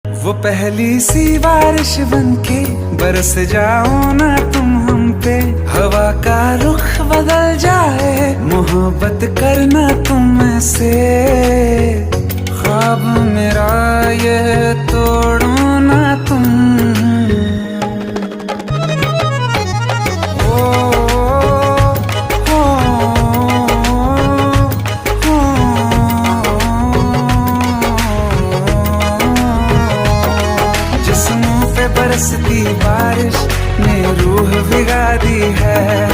वो पहली सी बारिश बनके बरस जाओ ना तुम हम पे, हवा का रुख बदल जाए, मोहब्बत करना तुम ऐसे। ख्वाब मेरा ये तो